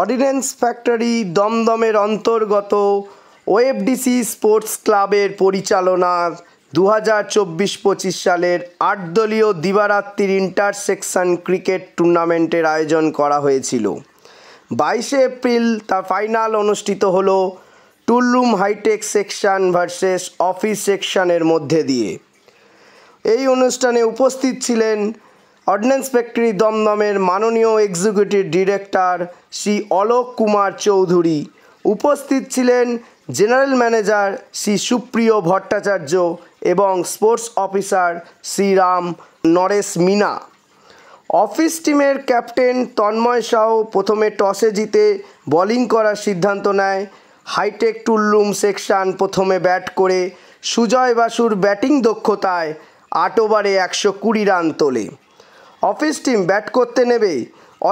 Ordinance factory দমদমের অন্তর্গত ওএফডিসি sports ক্লাবের পরিচালনায় 2024-25 সালের 8 দলীয় দিবারাত্রির ইন্টারসেকশন ক্রিকেট টুর্নামেন্টের আয়োজন করা হয়েছিল। 22 এপ্রিল তার ফাইনাল অনুষ্ঠিত হলো toolroom high tech section versus office সেকশনের মধ্যে দিয়ে। এই অনুষ্ঠানে উপস্থিত ছিলেন অর্ডিন্যান্স ফ্যাক্টরি দমদমের মাননীয় এক্সিকিউটিভ ডিরেক্টর শ্রী অলোক কুমার চৌধুরী। উপস্থিত ছিলেন জেনারেল ম্যানেজার শ্রী সুপ্রিয় ভট্টাচার্য এবং sports officer Shriram Naresh Meena. Office টিমের ক্যাপ্টেন তন্ময় সাউ প্রথমে টসে জিতে বোলিং করার সিদ্ধান্ত নেয়। হাইটেক টুলরুম সেকশন প্রথমে ব্যাট করে সুজয় বাসুর ব্যাটিং দক্ষতায় 8 ওভারে 120 রান তোলে। অফিস টিম ব্যাট করতে নেবে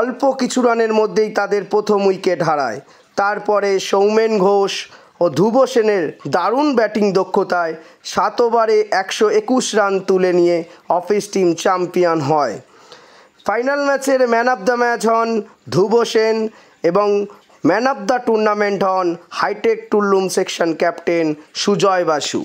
অল্প কিছু রানের মধ্যেই তাদের প্রথম উইকেট হারায়। তারপরে সৌমেন ঘোষ ও ধ্রুব সেনের দারুণ ব্যাটিং দক্ষতায় 7 ওভারে 121 রান তুলে নিয়ে অফিস টিম চ্যাম্পিয়ন হয়। ফাইনাল ম্যাচের ম্যান অফ দ্য ম্যাচ হন ধ্রুব সেন এবং ম্যান অফ দ্য টুর্নামেন্ট হন high tech toolroom section captain Sujoy Basu.